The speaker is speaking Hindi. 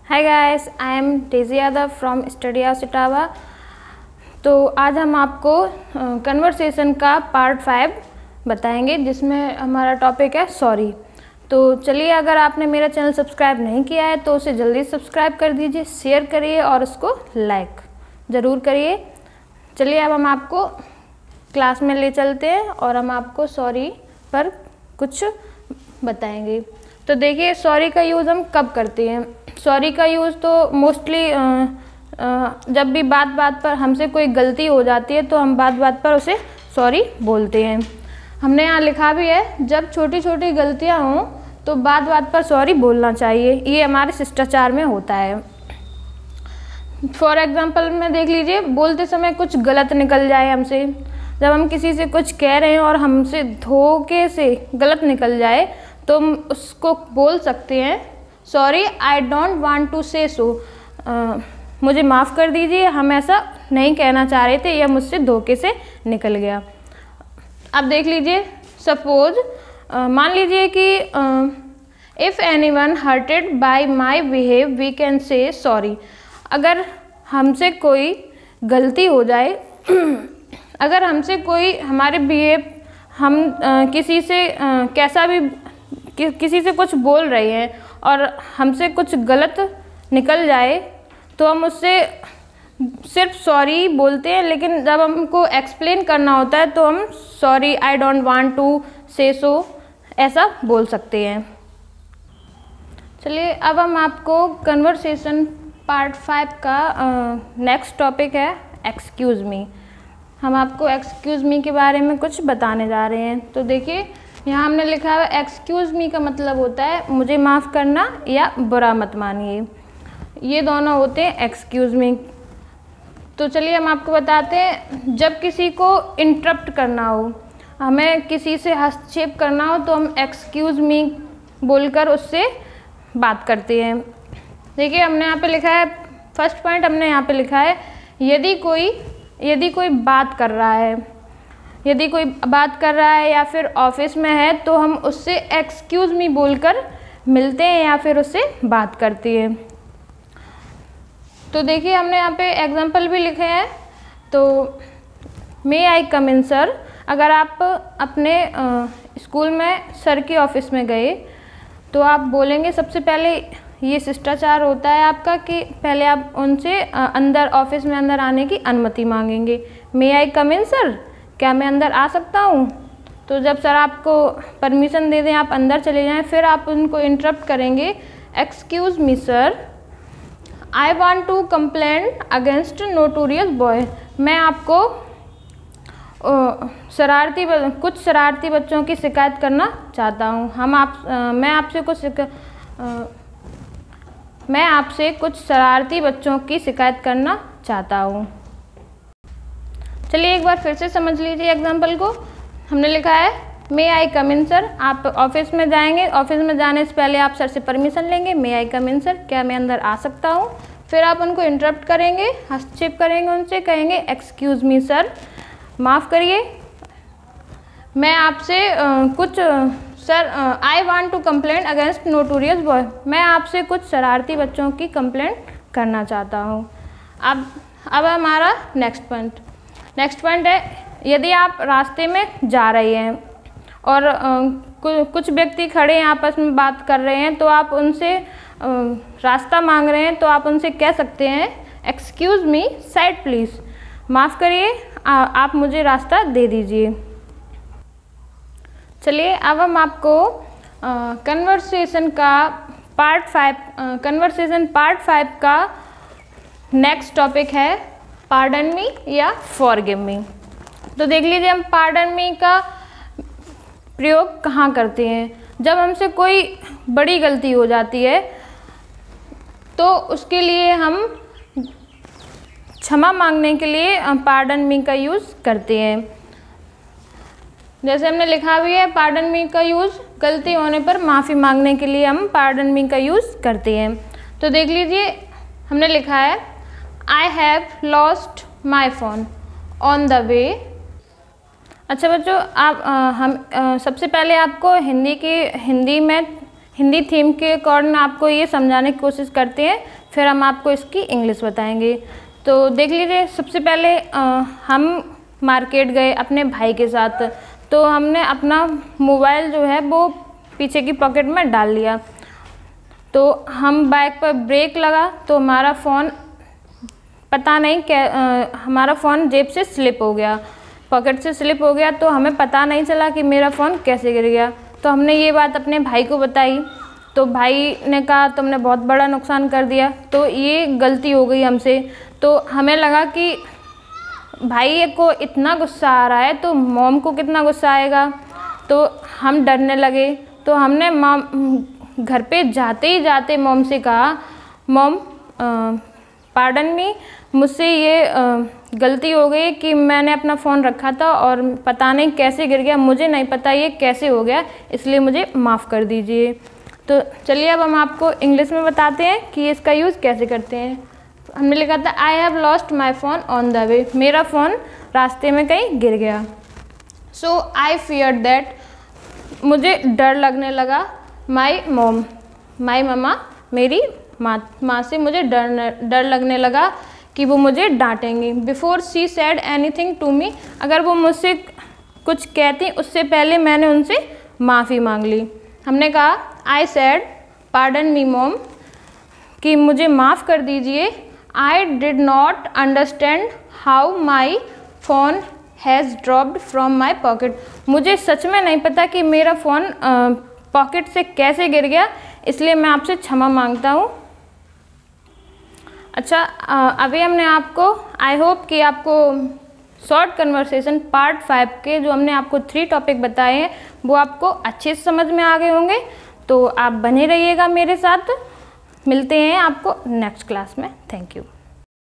Hi guys, I am Daisy Yadav from study house Etawah. तो आज हम आपको कन्वर्सेशन का पार्ट 5 बताएंगे, जिसमें हमारा टॉपिक है सॉरी। तो चलिए, अगर आपने मेरा चैनल सब्सक्राइब नहीं किया है तो उसे जल्दी सब्सक्राइब कर दीजिए, शेयर करिए और उसको लाइक ज़रूर करिए। चलिए, अब हम आपको क्लास में ले चलते हैं और हम आपको सॉरी पर कुछ बताएंगे। तो देखिए, सॉरी का यूज़ हम कब करते हैं। सॉरी का यूज़ तो मोस्टली जब भी बात बात पर हमसे कोई गलती हो जाती है तो हम बात बात पर उसे सॉरी बोलते हैं। हमने यहाँ लिखा भी है, जब छोटी छोटी गलतियाँ हों तो बात बात पर सॉरी बोलना चाहिए। ये हमारे शिष्टाचार में होता है। फॉर एग्जांपल में देख लीजिए, बोलते समय कुछ गलत निकल जाए हमसे, जब हम किसी से कुछ कह रहे हैं और हमसे धोखे से गलत निकल जाए तो हम उसको बोल सकते हैं sorry, I don't want to say so. मुझे माफ़ कर दीजिए, हम ऐसा नहीं कहना चाह रहे थे, यह मुझसे धोखे से निकल गया। अब देख लीजिए, सपोज मान लीजिए कि if anyone hurted by my behave we can say sorry. अगर हमसे कोई गलती हो जाए अगर हमसे कोई हमारे बिहेव हम किसी से कैसा भी किसी से कुछ बोल रहे हैं और हमसे कुछ गलत निकल जाए तो हम उससे सिर्फ सॉरी बोलते हैं, लेकिन जब हमको एक्सप्लेन करना होता है तो हम sorry, I don't want to say so ऐसा बोल सकते हैं। चलिए, अब हम आपको कन्वर्सेशन पार्ट 5 का नेक्स्ट टॉपिक है एक्सक्यूज़ मी। हम आपको एक्सक्यूज़ मी के बारे में कुछ बताने जा रहे हैं। तो देखिए, यहाँ हमने लिखा है एक्सक्यूज़ मी का मतलब होता है मुझे माफ़ करना या बुरा मत मानिए। ये दोनों होते हैं एक्सक्यूज़ मी। तो चलिए, हम आपको बताते हैं, जब किसी को इंटरप्ट करना हो, हमें किसी से हस्तक्षेप करना हो तो हम एक्सक्यूज़ मी बोलकर उससे बात करते हैं। देखिए, हमने यहाँ पे लिखा है, फर्स्ट पॉइंट हमने यहाँ पे लिखा है, यदि कोई बात कर रहा है या फिर ऑफिस में है तो हम उससे एक्सक्यूज़ मी बोलकर मिलते हैं या फिर उससे बात करते हैं। तो देखिए, हमने यहाँ पे एग्जांपल भी लिखे हैं। तो मे आई कम इन सर। अगर आप अपने स्कूल में सर के ऑफिस में गए तो आप बोलेंगे, सबसे पहले ये शिष्टाचार होता है आपका कि पहले आप उनसे अंदर ऑफिस में अंदर आने की अनुमति मांगेंगे। मे आई कम इन सर, क्या मैं अंदर आ सकता हूँ? तो जब सर आपको परमिशन दे दें, आप अंदर चले जाएं, फिर आप उनको इंटरप्ट करेंगे, excuse me sir, I want to complain against notorious boy. मैं आपको कुछ शरारती बच्चों की शिकायत करना चाहता हूँ। मैं आपसे कुछ शरारती बच्चों की शिकायत करना चाहता हूँ। चलिए, एक बार फिर से समझ लीजिए एग्जाम्पल को। हमने लिखा है मे आई कम इन सर। आप ऑफिस में जाएंगे, ऑफिस में जाने से पहले आप सर से परमिशन लेंगे, मे आई कम इन सर, क्या मैं अंदर आ सकता हूँ? फिर आप उनको इंटरप्ट करेंगे, हस्तक्षेप करेंगे, उनसे कहेंगे एक्सक्यूज़ मी सर, माफ़ करिए, मैं आपसे I want to complain against notorious boy. मैं आपसे कुछ शरारती बच्चों की कंप्लेंट करना चाहता हूँ। अब हमारा नेक्स्ट पॉइंट है, यदि आप रास्ते में जा रहे हैं और कुछ व्यक्ति खड़े हैं आपस में बात कर रहे हैं, तो आप उनसे रास्ता मांग रहे हैं तो आप उनसे कह सकते हैं एक्सक्यूज़ मी साइड प्लीज़, माफ़ करिए, आप मुझे रास्ता दे दीजिए। चलिए, अब हम आपको कन्वर्सेशन पार्ट 5 का नेक्स्ट टॉपिक है पार्डन मी या फॉरगिव मी। तो देख लीजिए, हम पार्डन मी का प्रयोग कहाँ करते हैं। जब हमसे कोई बड़ी गलती हो जाती है तो उसके लिए हम क्षमा मांगने के लिए पार्डन मी का यूज़ करते हैं। जैसे हमने लिखा भी है, पार्डन मी का यूज़ गलती होने पर माफ़ी मांगने के लिए हम पार्डन मी का यूज़ करते हैं। तो देख लीजिए, हमने लिखा है I have lost my phone on the way. अच्छा बच्चों, आप सबसे पहले आपको हिंदी में हिंदी थीम के अकॉर्डिंग आपको ये समझाने की कोशिश करते हैं, फिर हम आपको इसकी इंग्लिश बताएंगे। तो देख लीजिए, सबसे पहले हम मार्केट गए अपने भाई के साथ, तो हमने अपना मोबाइल जो है वो पीछे की पॉकेट में डाल लिया। तो हम बाइक पर ब्रेक लगा तो हमारा फ़ोन पता नहीं हमारा फ़ोन जेब से स्लिप हो गया, पॉकेट से स्लिप हो गया। तो हमें पता नहीं चला कि मेरा फ़ोन कैसे गिर गया। तो हमने ये बात अपने भाई को बताई, तो भाई ने कहा तुमने बहुत बड़ा नुकसान कर दिया, तो ये गलती हो गई हमसे। तो हमें लगा कि भाई को इतना गुस्सा आ रहा है तो मॉम को कितना गुस्सा आएगा, तो हम डरने लगे। तो हमने घर पे जाते ही जाते मॉम से कहा, मॉम पार्डन मी, मुझसे ये गलती हो गई कि मैंने अपना फ़ोन रखा था और पता नहीं कैसे गिर गया, मुझे नहीं पता ये कैसे हो गया, इसलिए मुझे माफ़ कर दीजिए। तो चलिए अब हम आपको इंग्लिश में बताते हैं कि इसका यूज़ कैसे करते हैं। हमने लिखा था I have lost my phone on the way, मेरा फ़ोन रास्ते में कहीं गिर गया। सो आई फियर दैट, मुझे डर लगने लगा। माई मॉम, माई ममा, मेरी माँ से मुझे डर लगने लगा कि वो मुझे डांटेंगी। Before she said anything to me, अगर वो मुझसे कुछ कहती उससे पहले मैंने उनसे माफ़ी मांग ली। हमने कहा आई सैड पार्डन मी मॉम, कि मुझे माफ़ कर दीजिए। I did not understand how my phone has dropped from my pocket, मुझे सच में नहीं पता कि मेरा फ़ोन पॉकेट से कैसे गिर गया, इसलिए मैं आपसे क्षमा मांगता हूँ। अच्छा, अभी हमने आपको, आई होप कि आपको शॉर्ट कन्वर्सेशन पार्ट 5 के जो हमने आपको 3 टॉपिक बताए हैं वो आपको अच्छे से समझ में आ गए होंगे। तो आप बने रहिएगा मेरे साथ, मिलते हैं आपको नेक्स्ट क्लास में। Thank you.